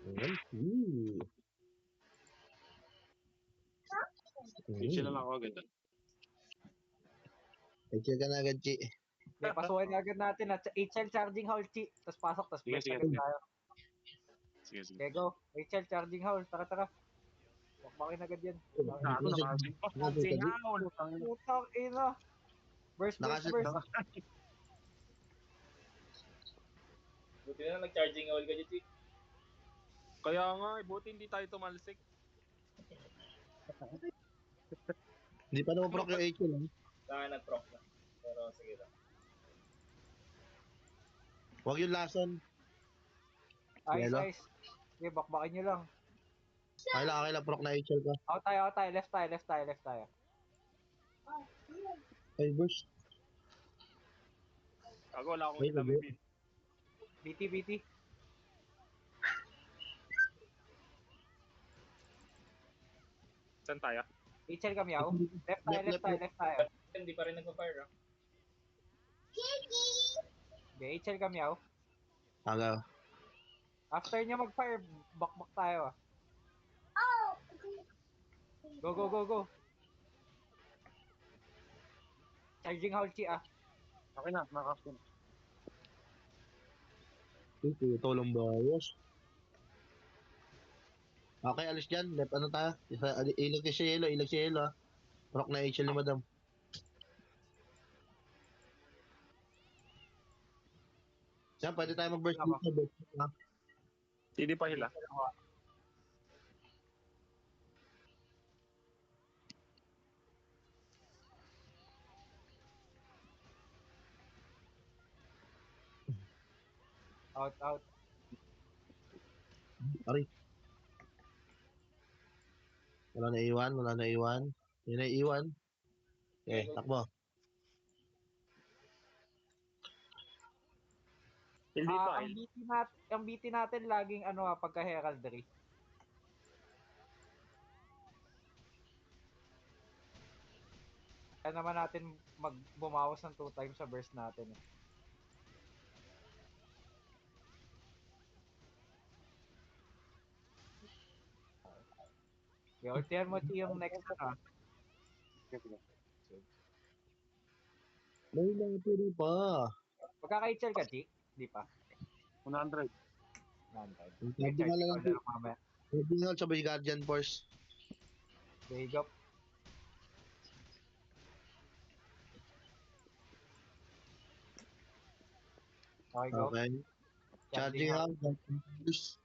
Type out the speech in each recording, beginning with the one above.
Chill lang ako agad. Chill ka na agad, Chi. Okay, pasukin na agad natin at HL charging howl, Chi. Tapos pasok, tapos Sige, burst sige, agad sige. tayo. Sige, sige. Okay, go. HL charging howl. Tara, tara. Bakbakin agad yan. Gago, nakasing pa. Singaw. Putang ina. Burst, burst, Nakasip burst. Buti na nag-charging all ka dyan, Chick. Kaya nga, buti hindi tayo tumalsik. Hindi pa naman proc yung HL. Saka nag-proc na. Pero sige lang. Huwag yung lason. Ayos, Yellow. ayos. Okay, bakbakin nyo lang. Okay lang, proc na HL ka. Out tayo, out tayo. Left tayo, left tayo, left tayo. Ay, burst. Gago, wala akong Wait, ilang wait. BT, BT. Saan tayo? HL kami, yaw. Left tayo, left tayo, left tayo. Hindi pa rin nagpa-fire, ah. Okay, HL kami, yaw. Aga. After nyo mag-fire, bakbak tayo, ah. Go, go, go, go. Charging howl, Chi, ah. Okay na, nakakapin. Tulong bayos. Okay, alis dyan. Left, ano tayo? Ilag si Yelo, ilag si Yelo. Proc na HL ni Madam. Yan, pwede tayo mag-burst dito. Hindi pa hila. Out, out. Aray. Wala na iwan, wala na iwan. Yun na iwan. Okay, takbo. Hindi pa. Ang BT natin laging ano pagka heraldry. Kaya naman natin bumawas ng 2 times sa burst natin. Okay, ultihan mo Chi yung next ano. May lang pwede pa. Magkaka-HL ka, Chi? Di pa. 100. Nantay. Sabi nga lang Charging howl mamaya. pwede nga sabay Guardian Force. Okay, go. Okay, go. Okay. Charging out. Force.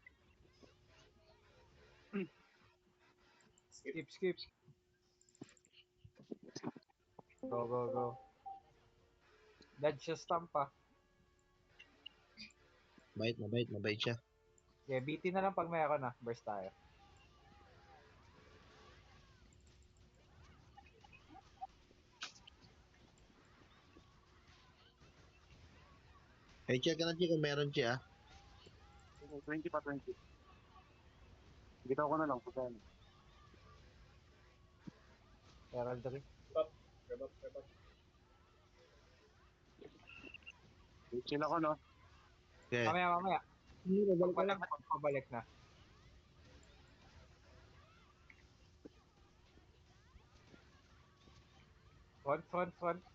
Skip, skip. Go, go, go. Dodge siya stamp pa. Mabait siya. Okay, BT na lang pag mayroon na. Burst tayo. Hey, check ka na, Chi, kung meron, Chi, ah. 20 pa, 20. Bitaw ko na lang. Pagkano. Heraldry. Grab up. Chill ako, no? Okay. Mamaya. Pabalik na. Front,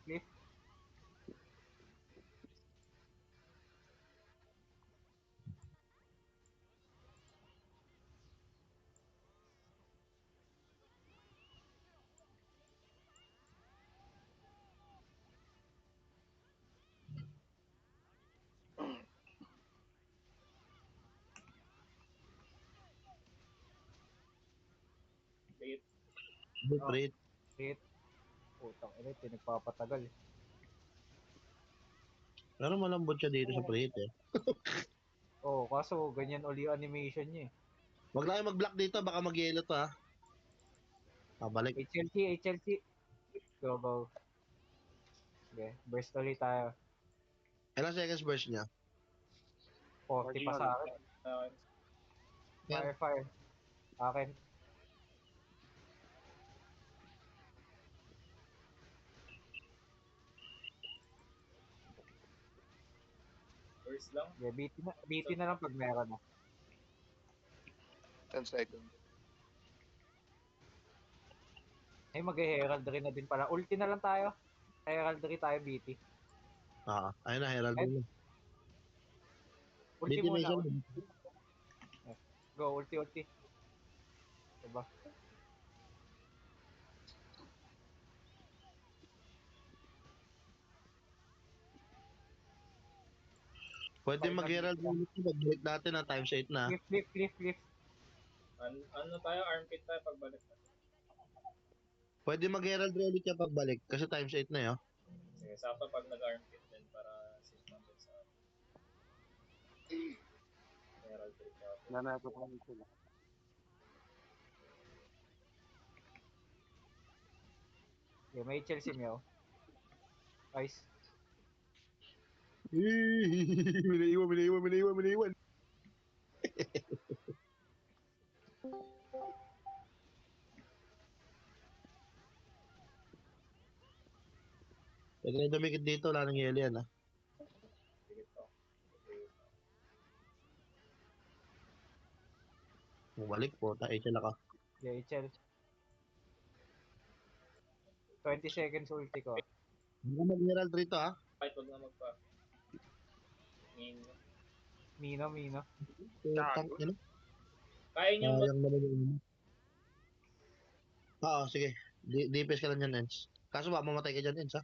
please. Late. Good rate. Hit. Putang ina, pinagpapatagal. Pero malambot siya dito sa pre-hit, eh. Oh, kaso ganyan uli yung animation niya eh. Wag lang kayo mag-block dito, baka mag-yellow to, ha. Balik. HLC. Go, go. Okay, burst ulit tayo. Ilang seconds burst niya? 40 pa sa akin. Fire. Akin. First lang. Okay, BT na lang pag meron na. 10 seconds. Ay, mag-heraldry na din pala. Ulti na lang tayo. Heraldry tayo, BT. Ayun na, Herald Ay, yun. Ulti BT muna. Nation. Go, ulti. Diba? Pwede mag-Herald ulit yung pag-break natin na times 8 na. Cliff. Ano tayo? Armpit tayo pagbalik na. Pwede mag-Herald ulit yung pagbalik kasi times 8 na yun. Sige, sakto pag nag-armpit din para safe natin sa Herald Tree ka. Nanalo pa rin sila. Okay, may Chelsea Meow. Nice. Minaiwan. Pwede na dumikit dito, wala nang yelo yan, ha? Sige to. Bumalik po, HL ako. Yeah, HL. 20 seconds ulti ko. Hindi ka mag-herald rito, ha? Kahit huwag na magpa. Ngayon. Mino. Putang ina. Kaya nyo mag... Sayang naman yung ina. Oo, sige. DPS ka lang yan, Ents. Kaso ba, mamatay ka dyan, Ents, ha?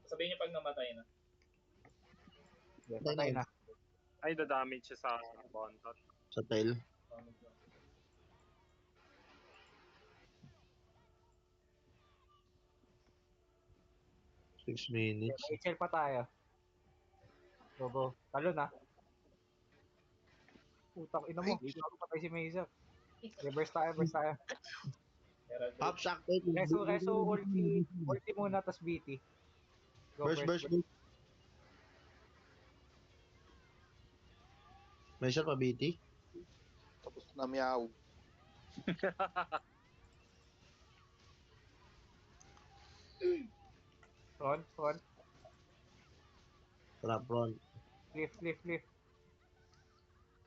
Sabihin nyo pag namatay na. Yeah, patay na. Ay, da-damage siya sa bontot. Sa tail. Pamig na. Six Yeah, minutes. may HL pa tayo. Go. Talo na. Putang ina mo. Bago patay si Mesa. Reverse tayo. Herald Tree. Half sack. Reso, ulti muna, tas BT. Go, Burst. May shot pa, BT? Tapos na meow. Front. Trap front. Cliff.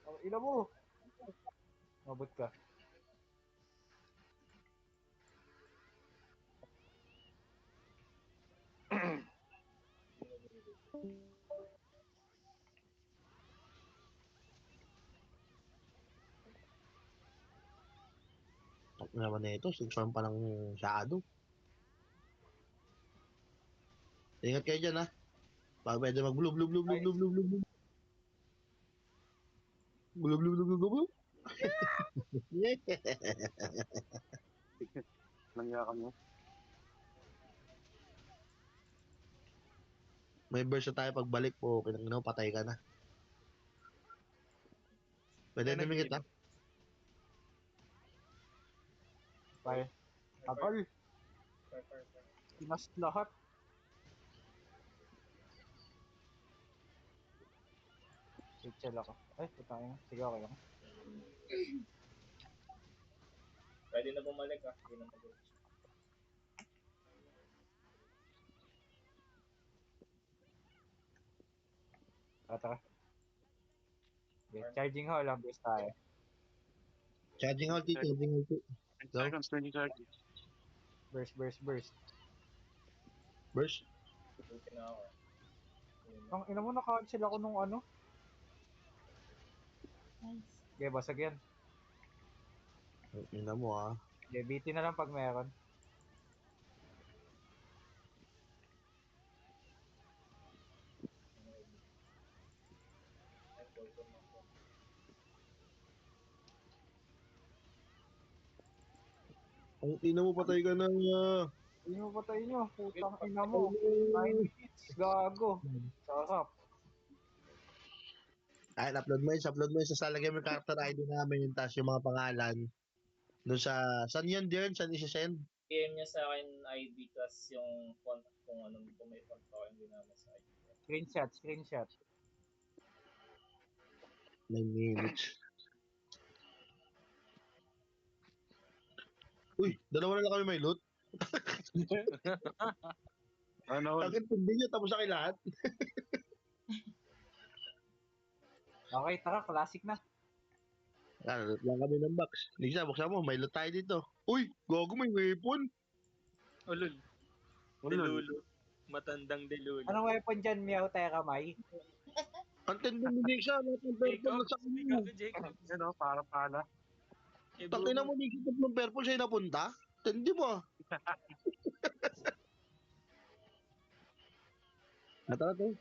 Oh, ina mo. Mabot ka. Ano naman na ito? Sigfam pa ng shadow. Ingat kayo dyan, ha? Baka pwede mag-blue. Blue. Nangyaka mo. May burst na tayo pagbalik po. Pinanginaw, patay ka na. Pwede dumikit, ha? Fire. Abal. Fire. Pinas lahat. HL ako. Ay, putang ina. Sige, okay lang. Pwede na bumalik ah. Hindi na mag-reach. Tara. Okay, charging hall lang. Best tayo. Charging out, Go. 10 seconds, 20 seconds. Burst. Burst. Ulti na ako. Yun na. Ang ina mo, naka-cancel ako nung ano. Nice. Okay, basag yan. Ina mo, ha? Okay, BT na lang pag meron. Ay, welcome ako. Ang ina mo, patay ka na. Hindi mo patay nyo. Putang ina mo. 9 minutes. Gago. Sarap. Ay, upload mo yun. Sa lalagyan mo yung character ID namin, yung taas yung mga pangalan. Doon saan yun, Dern? Saan isi-send? PM niya sa akin ID plus yung font kung may font pa ako hindi naman sa ID. Screenshot. 9 minutes. Uy, dalawa na lang kami may loot. Ano? Bakit hindi nyo tapos sa akin lahat? Okay, tara. Classic na. Lang kami ng box. Lisa, buksan mo. May loot tayo dito. Uy, gogo may weapon. Ulul. Delulu. Matandang delulu. Anong weapon dyan, Meow Tekamay? Ang tindi mo, Lisa. Lahat ng purple na sa Jacob, kanya. Jacob. Yan o, para pala. Eh, Takin na mo, Lisa. Tatlong purple sa'yo napunta. Tindi mo. Natara to.